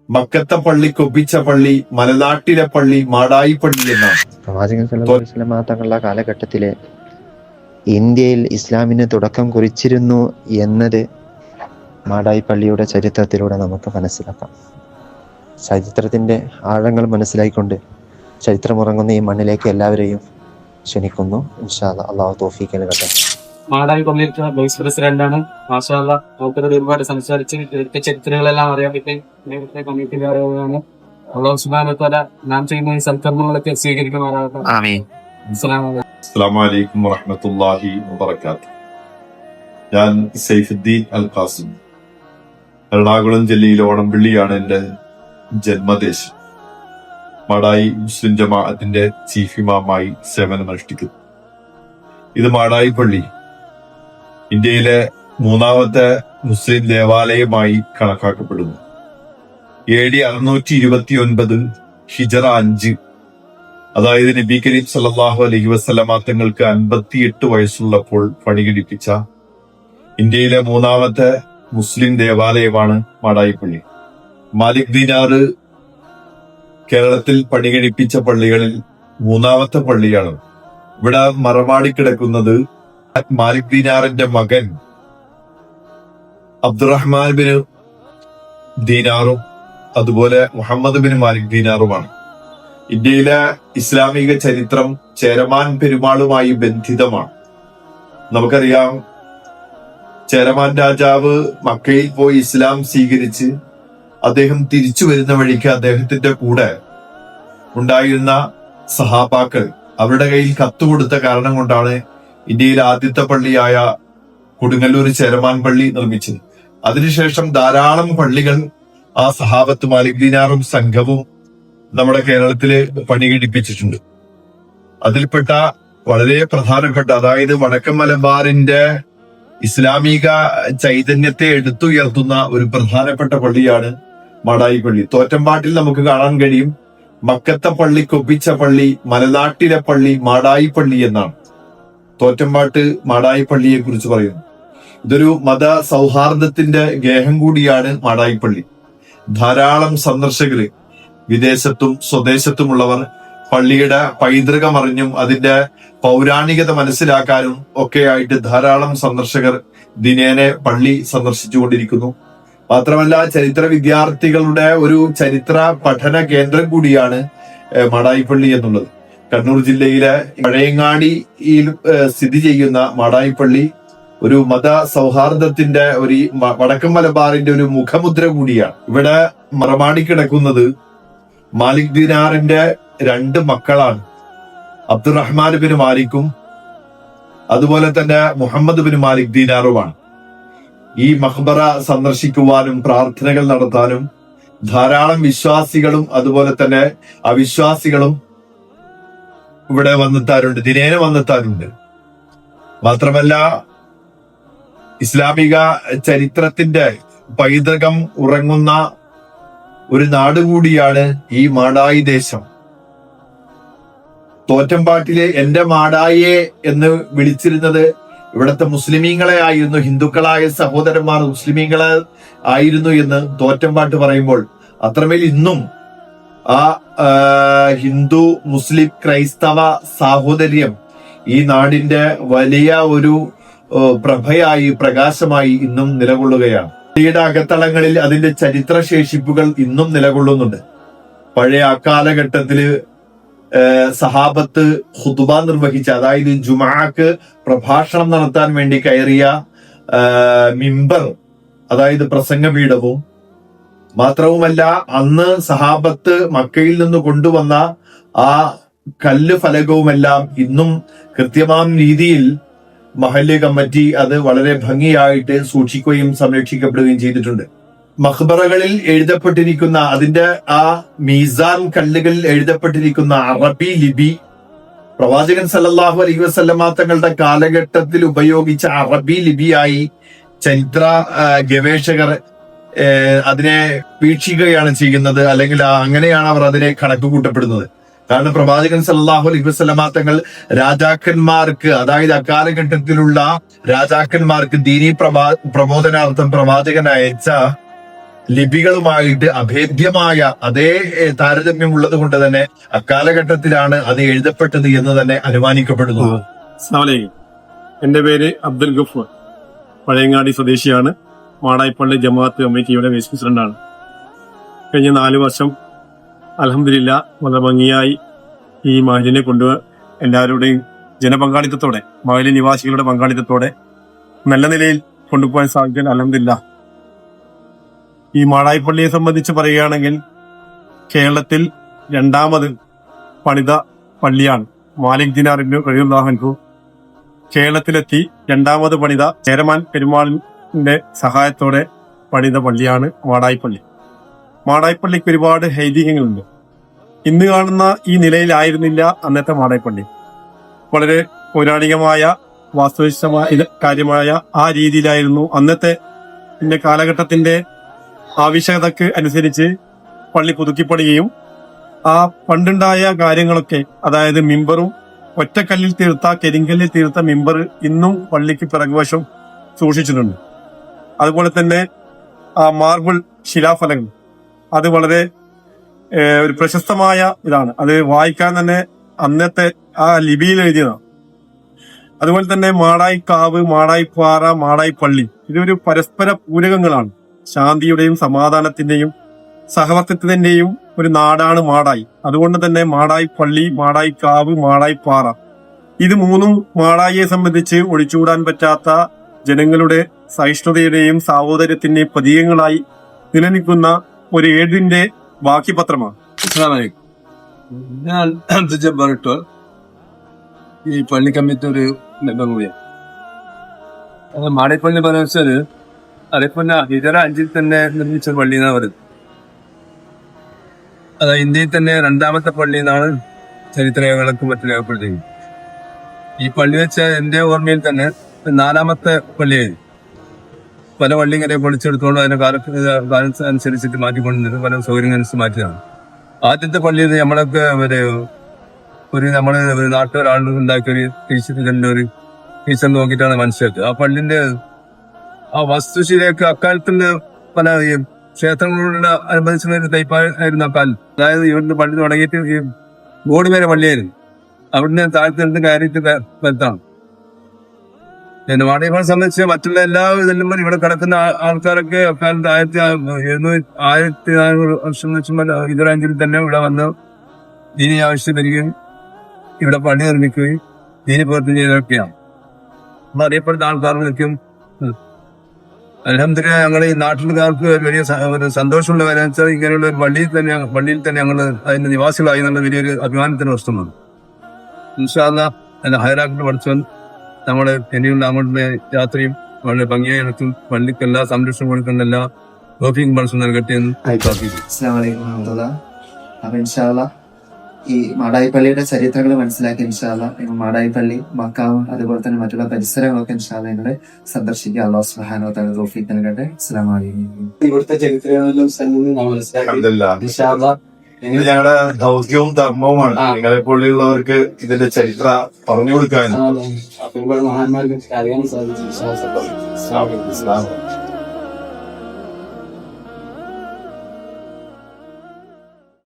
മക്കത്തെ പള്ളി, കൊപ്പിച്ച പള്ളി, മലനാട്ടിലെ പള്ളി, മാടായി പള്ളി എന്നാണ്. പ്രവാചകൻ സല്ലല്ലാഹു അലൈഹി വസല്ലം തങ്ങളുടെ കാലഘട്ടത്തില് ഇന്ത്യയിൽ ഇസ്ലാമിന് തുടക്കം കുറിച്ചിരുന്നു എന്നത് മാടായി പള്ളിയുടെ ചരിത്രത്തിലൂടെ നമുക്ക് മനസ്സിലാക്കാം. ചരിത്രത്തിന്റെ ആഴങ്ങൾ മനസ്സിലാക്കിക്കൊണ്ട് ചരിത്രമുറങ്ങുന്ന ഈ മണ്ണിലേക്ക് എല്ലാവരെയും ക്ഷണിക്കുന്നു. ഇൻഷാ അല്ലാഹ്. അള്ളാഹു തൗഫീഖ് നൽകട്ടെ. മാടായി പള്ളിയിലെ വൈസ് പ്രസിഡന്റാണ്. മാഷാ അല്ലാഹ്. നമുക്കത് ഒരുപാട് സംസാരിച്ച് ഇവിടുത്തെ ചരിത്രങ്ങളെല്ലാം അറിയാൻ പറ്റും. നേരത്തെ കമ്മിറ്റിയിൽ അറിയുകയാണ്. അല്ലാഹു സുബ്ഹാനഹു വ തആല നാം ചെയ്യുന്ന ഈ സൽക്കർമ്മങ്ങളൊക്കെ സ്വീകരിക്കുമാറാകട്ടെ. ആമീൻ. അസ്സലാമു അലൈക്കും. അസ്സലാമു അലൈക്കും വറഹ്മത്തുള്ളാഹി വബറകാതുഹു. ഞാൻ സൈഫുദ്ദീൻ അൽ ഖാസിം. എറണാകുളം ജില്ലയിലെ ഓണംപള്ളിയാണ് എന്റെ ജന്മദേശം. മാടായി മുസ്ലിം ജമാഅത്തിന്റെ ചീഫ് ഇമാമായി സേവനമനുഷ്ഠിക്കുന്നു. ഇത് മാടായി പള്ളി ഇന്ത്യയിലെ മൂന്നാമത്തെ മുസ്ലിം ദേവാലയമായി കണക്കാക്കപ്പെടുന്നു. AD 629 ഹിജറ 5, അതായത് നബി കരീം സല്ലല്ലാഹു അലൈഹി വസല്ലമ തങ്ങൾക്ക് 58 വയസ്സുള്ളപ്പോൾ പണികഴിപ്പിച്ച ഇന്ത്യയിലെ മൂന്നാമത്തെ മുസ്ലിം ദേവാലയമാണ് മാടായി പള്ളി. മാലിക് ദീനാർ കേരളത്തിൽ പണികഴിപ്പിച്ച പള്ളികളിൽ മൂന്നാമത്തെ പള്ളിയാണ്. ഇവിടെ മറമാടി കിടക്കുന്നത് മാലിക് ദീനാറിന്റെ മകൻ അബ്ദുറഹ്മാൻ ബിൻ ദീനാറും അതുപോലെ മുഹമ്മദ് ബിൻ മാലിക് ദീനാറുമാണ്. ഇന്ത്യയിലെ ഇസ്ലാമിക ചരിത്രം ചേരമാൻ പെരുമാളുമായി ബന്ധിതമാണ്. നമുക്കറിയാം, ചേരമാൻ രാജാവ് മക്കയിൽ പോയി ഇസ്ലാം സ്വീകരിച്ച് അദ്ദേഹം തിരിച്ചു വരുന്ന വഴിക്ക് അദ്ദേഹത്തിന്റെ കൂടെ ഉണ്ടായിരുന്ന സഹാബാക്കൾ അവരുടെ കയ്യിൽ കത്തുകൊടുത്ത കാരണം കൊണ്ടാണ് ഇന്ത്യയിലെ ആദ്യത്തെ പള്ളിയായ കൊടുങ്ങല്ലൂർ ചേരമാൻ പള്ളി നിർമ്മിച്ചത്. അതിനുശേഷം ധാരാളം പള്ളികൾ ആ സഹാബത്ത് മാലിക് ദീനാറും സംഘവും നമ്മുടെ കേരളത്തില് പണികഴിപ്പിച്ചിട്ടുണ്ട്. അതിൽപ്പെട്ട വളരെ പ്രധാനപ്പെട്ട, അതായത് വടക്കൻ മലബാറിന്റെ ഇസ്ലാമിക ചൈതന്യത്തെ എടുത്തുയർത്തുന്ന ഒരു പ്രധാനപ്പെട്ട പള്ളിയാണ് മാടായി പള്ളി. തോറ്റമ്പാട്ടിൽ നമുക്ക് കാണാൻ കഴിയും, മക്കത്തെ പള്ളി, കൊപ്പിച്ച പള്ളി, മലനാട്ടിലെ പള്ളി, മാടായി പള്ളി എന്നാണ് തോറ്റമ്പാട്ട് മാടായി പള്ളിയെ കുറിച്ച് പറയുന്നു. ഇതൊരു മത സൗഹാർദ്ദത്തിന്റെ ഗേഹം കൂടിയാണ് മാടായി പള്ളി. ധാരാളം സന്ദർശകര്, വിദേശത്തും സ്വദേശത്തുമുള്ളവർ പള്ളിയുടെ പൈതൃകം അറിഞ്ഞും അതിന്റെ പൗരാണികത മനസ്സിലാക്കാനും ഒക്കെയായിട്ട് ധാരാളം സന്ദർശകർ ദിനേനെ പള്ളി സന്ദർശിച്ചുകൊണ്ടിരിക്കുന്നു. മാത്രമല്ല, ചരിത്ര വിദ്യാർത്ഥികളുടെ ഒരു ചരിത്ര പഠന കേന്ദ്രം കൂടിയാണ് മാടായി പള്ളി എന്നുള്ളത്. കണ്ണൂർ ജില്ലയിലെ പഴയങ്ങാടിയിൽ സ്ഥിതി ചെയ്യുന്ന മാടായി പള്ളി ഒരു മത സൗഹാർദ്ദത്തിന്റെ ഒരു വടക്കൻ മലബാറിന്റെ ഒരു മുഖമുദ്ര കൂടിയാണ്. ഇവിടെ മറമാടി കിടക്കുന്നത് മാലിക് ദീനാറിന്റെ 2 മക്കളാണ്. അബ്ദുറഹ്മാൻ ബിൻ മാലിക്കും അതുപോലെ തന്നെ മുഹമ്മദ് ബിൻ മാലിക് ദീനാറുമാണ്. ഈ മഖ്ബറ സന്ദർശിക്കുവാനും പ്രാർത്ഥനകൾ നടത്താനും ധാരാളം വിശ്വാസികളും അതുപോലെ തന്നെ അവിശ്വാസികളും ഇവിടെ വന്നെത്താറുണ്ട്, ദിനേന വന്നെത്താറുണ്ട്. മാത്രമല്ല, ഇസ്ലാമിക ചരിത്രത്തിന്റെ പൈതൃകം ഉറങ്ങുന്ന ഒരു നാട് കൂടിയാണ് ഈ മാടായി ദേശം. തോറ്റമ്പാട്ടിലെ എന്റെ മാടായെ എന്ന് വിളിച്ചിരുന്നത് ഇവിടുത്തെ മുസ്ലിമീങ്ങളെ ആയിരുന്നു, ഹിന്ദുക്കളായ സഹോദരന്മാർ മുസ്ലിമീങ്ങളെ ആയിരുന്നു എന്ന് തോറ്റമ്പാട്ട് പറയുമ്പോൾ അത്രമേൽ ഇന്നും ആ ഹിന്ദു മുസ്ലിം ക്രൈസ്തവ സാഹോദര്യം ഈ നാടിന്റെ വലിയ ഒരു പ്രഭയായി പ്രകാശമായി ഇന്നും നിലകൊള്ളുകയാണ്. പള്ളിയുടെ അകത്തളങ്ങളിൽ അതിന്റെ ചരിത്രശേഷിപ്പുകൾ ഇന്നും നിലകൊള്ളുന്നുണ്ട്. പഴയ അക്കാലഘട്ടത്തില് സഹാബത്ത് ഖുതുബ നിർവഹിച്ച, അതായത് ജുമാക്ക് പ്രഭാഷണം നടത്താൻ വേണ്ടി കയറിയ മിമ്പർ, അതായത് പ്രസംഗപീഠവും, മാത്രവുമല്ല അന്ന് സഹാബത്ത് മക്കയിൽ നിന്ന് കൊണ്ടുവന്ന ആ കല്ല് ഫലകവുമെല്ലാം ഇന്നും കൃത്യമായ രീതിയിൽ മഹല്ല് കമ്മിറ്റി അത് വളരെ ഭംഗിയായിട്ട് സൂക്ഷിക്കുകയും സംരക്ഷിക്കപ്പെടുകയും ചെയ്തിട്ടുണ്ട്. മഖ്ബറകളിൽ എഴുതപ്പെട്ടിരിക്കുന്ന അതിന്റെ ആ മീസാൻ കല്ലുകളിൽ എഴുതപ്പെട്ടിരിക്കുന്ന അറബി ലിപി, പ്രവാചകൻ സല്ലല്ലാഹു അലൈഹി വസല്ലമ തങ്ങളുടെ കാലഘട്ടത്തിൽ ഉപയോഗിച്ച അറബി ലിപിയായി ചരിത്ര ഗവേഷകർ അതിനെ വീക്ഷിക്കുകയാണ് ചെയ്യുന്നത്, അല്ലെങ്കിൽ അങ്ങനെയാണ് അവർ അതിനെ കണക്ക് കൂട്ടപ്പെടുന്നത്. കാരണം പ്രവാചകൻ സല്ലല്ലാഹു അലൈഹി വസല്ലമ തങ്ങൾ രാജാക്കന്മാർക്ക്, അതായത് അക്കാലഘട്ടത്തിലുള്ള രാജാക്കന്മാർക്ക് ദീനീ പ്രബോധനാർത്ഥം പ്രവാചകൻ അയച്ച ലിപികളുമായിട്ട് അഭേദ്യമായ അതേ താരതമ്യം ഉള്ളത് കൊണ്ട് തന്നെ അക്കാലഘട്ടത്തിലാണ് അത് എഴുതപ്പെട്ടത് എന്ന് തന്നെ അനുമാനിക്കപ്പെടുന്നു. അസ്സലാമു അലൈക്കും. എന്റെ പേര് അബ്ദുൽ ഗഫൂർ, പഴയങ്ങാടി സ്വദേശിയാണ്. മാടായിപ്പള്ളി ജമാഅത്ത് കമ്മിറ്റിയുടെ വൈസ് പ്രസിഡന്റാണ്. കഴിഞ്ഞ 4 വർഷം അൽഹംദുലില്ലാ വളരെ ഭംഗിയായി ഈ മഹലിനെ എല്ലാവരുടെയും ജനപങ്കാളിത്തത്തോടെ, മഹലിൻ നിവാസികളുടെ പങ്കാളിത്തത്തോടെ നല്ല നിലയിൽ കൊണ്ടുപോകാൻ സാധിക്കാൻ അൽഹംദുലില്ലാ. ഈ മാടായിപ്പള്ളിയെ സംബന്ധിച്ച് പറയുകയാണെങ്കിൽ കേരളത്തിൽ 2ാമത് പണിത പള്ളിയാണ്. മാലിക് ദിനാർ റളിയല്ലാഹു അൻഹു കേരളത്തിലെത്തി 2ാമത് പണിത ചേരമാൻ പെരുമാളിന്റെ സഹായത്തോടെ പണിത പള്ളിയാണ് മാടായിപ്പള്ളി. മാടായിപ്പള്ളിക്ക് ഒരുപാട് ഐതിഹ്യങ്ങളുണ്ട്. ഇന്ന് കാണുന്ന ഈ നിലയിലായിരുന്നില്ല അന്നത്തെ മാടായിപ്പള്ളി. വളരെ പൗരാണികമായ വാസ്തുനിഷ്ഠമായ കാര്യമായ ആ രീതിയിലായിരുന്നു അന്നത്തെ കാലഘട്ടത്തിന്റെ ആവശ്യകതക്ക് അനുസരിച്ച് പള്ളി പുതുക്കിപ്പണിയുകയും ആ പണ്ടുണ്ടായ കാര്യങ്ങളൊക്കെ, അതായത് മിമ്പറും ഒറ്റക്കല്ലിൽ തീർത്ത കരിങ്കല്ലിൽ തീർത്ത മിമ്പർ ഇന്നും പള്ളിക്ക് പിറകുവശം സൂക്ഷിച്ചിട്ടുണ്ട്. അതുപോലെ തന്നെ ആ മാർബിൾ ശിലാഫലങ്ങൾ അത് വളരെ ഒരു പ്രശസ്തമായ ഇതാണ്. അത് വായിക്കാൻ തന്നെ അന്നത്തെ ആ ലിപിയിൽ എഴുതിയതാണ്. അതുപോലെ തന്നെ മാടായിക്കാവ്, മാടായിപ്പാറ, മാടായിപ്പള്ളി ഇതൊരു പരസ്പര പൂരകങ്ങളാണ്. ശാന്തിയുടെയും സമാധാനത്തിന്റെയും സഹവർത്തിത്വത്തിന്റെയും ഒരു നാടാണ് മാടായി. അതുകൊണ്ട് തന്നെ മാടായിപ്പള്ളി, മാടായിക്കാവ്, മാടായിപ്പാറ ഇത് 3ഉം മാടായിയെ സംബന്ധിച്ച് ഒഴിച്ചുകൂടാൻ പറ്റാത്ത ജനങ്ങളുടെ സഹിഷ്ണുതയുടെയും സാഹോദര്യത്തിന്റെയും പ്രതീകങ്ങളായി നിലനിൽക്കുന്ന ഒരു ഏടിന്റെ ബാക്കി പത്രമാണ്. ഞാൻ അബ്ദുൽ ജബ്ബാർ ഇട്ടോൾ, ഈ പള്ളി കമ്മിറ്റി ഒരു മെമ്പർ. മാടായിപ്പള്ളി പറയുന്ന വെച്ചാല് അതേപോലെ ഹിജറ 5 തന്നെ നിർമ്മിച്ച പള്ളി എന്നാണ് പറയുന്നത്. അത് ഇന്ത്യയിൽ തന്നെ 2ാമത്തെ പള്ളി എന്നാണ് ചരിത്രരേഖകളൊക്കെ മറ്റും രേഖപ്പെടുത്തിയത്. ഈ പള്ളി വെച്ചാൽ എന്റെ ഓർമ്മയിൽ തന്നെ 4ാമത്തെ പള്ളിയായിരുന്നു. പല പള്ളി ഇങ്ങനെ പൊളിച്ചെടുത്തോണ്ട് അതിന്റെ കാലത്തിനനുസരിച്ചിട്ട് മാറ്റിക്കൊണ്ടിരുന്നത് പല സൗകര്യങ്ങളനുസരിച്ച് മാറ്റിയതാണ്. ആദ്യത്തെ പള്ളിയിൽ നമ്മളൊക്കെ നമ്മള് നാട്ടുകാരാളുകൾ ഉണ്ടാക്കിയ ഒരു ടീച്ചർ നോക്കിയിട്ടാണ് മനസ്സിലാക്കിയത്. ആ പള്ളിന്റെ ആ വസ്തുശിലയൊക്കെ അക്കാലത്തിന്റെ പല ക്ഷേത്രങ്ങളോടുള്ള അനുബന്ധിച്ചുള്ള ഒരു ടൈപ്പായിരുന്നു അക്കാലം. അതായത് ഇവിടുന്ന് പള്ളി തുടങ്ങിയിട്ട് ഈ ബോർഡ് വരെ പള്ളിയായിരുന്നു. അവിടുന്ന് താഴത്തെ കയറിയിട്ട് വലുത്താണ്. പിന്നെ മാടായിപ്പാളെ സംബന്ധിച്ച് മറ്റുള്ള എല്ലാ ഇതെല്ലാം ഇവിടെ കിടക്കുന്ന ആൾക്കാരൊക്കെ അക്കാലത്ത് 1400 വർഷം വെച്ചുമ്പോൾ ഹിജറ തന്നെ ഇവിടെ വന്ന് ദീനി ആവശ്യം വരികയും ഇവിടെ പള്ളി നിർമ്മിക്കുകയും ദീനി പ്രവർത്തനം ചെയ്തൊക്കെയാണ്. അപ്പൊ അറിയപ്പെടുന്ന ആൾക്കാർക്കും അൽഹംദുലില്ലാ ഞങ്ങൾ ഈ നാട്ടിലുകാർക്ക് വലിയ ഒരു സന്തോഷമുള്ള കാര്യം വെച്ചാൽ ഇങ്ങനെയുള്ള ഒരു പള്ളിയിൽ തന്നെ ഞങ്ങൾ അതിന്റെ നിവാസികളായി എന്നുള്ള വലിയൊരു അഭിമാനത്തിന് വസ്തുമാണ്. ഇൻഷാ അല്ലാഹ് അതിന്റെ ഹൈറാക്കിട്ട് പഠിച്ചവൻ നമ്മളെ ഇനിയുള്ള അങ്ങോട്ടുള്ള യാത്രയും വളരെ ഭംഗിയായി നടത്തും. പള്ളിക്ക് എല്ലാ സംരക്ഷണം കൊടുക്കുന്ന എല്ലാ തോഫീക്കും പഠിച്ചു നൽകട്ടെ എന്ന്. അസ്സലാമു അലൈക്കും വറഹ്മത്തുള്ളാഹി. അപ്പൊ ഇൻഷാ അല്ലാഹ് ഈ മാടായിപ്പള്ളിയുടെ ചരിത്രങ്ങൾ മനസ്സിലാക്കി ഇൻഷാ അല്ലാഹ് നിങ്ങൾ മാടായിപ്പള്ളി, മക്കാവും അതുപോലെ തന്നെ മറ്റുള്ള പരിസരങ്ങളൊക്കെ ഇൻഷാ അല്ലാഹ് നിങ്ങളെ സന്ദർശിക്കുക. അല്ലാഹു സുബ്ഹാനഹു വ തആല തൗഫീഖ് നൽകട്ടെ. അസ്സലാമു അലൈക്കും. ഇവിടുത്തെ ചരിത്രങ്ങളെല്ലാം മനസ്സിലാക്കി ഞങ്ങളുടെ ദൗത്യവും ധർമ്മവുമാണ് നിങ്ങളെ പോലെയുള്ളവർക്ക് ഇതിന്റെ ചരിത്രം പറഞ്ഞു കൊടുക്കാൻ. മഹാന്മാർക്ക് അറിയാൻ സാധിച്ചു.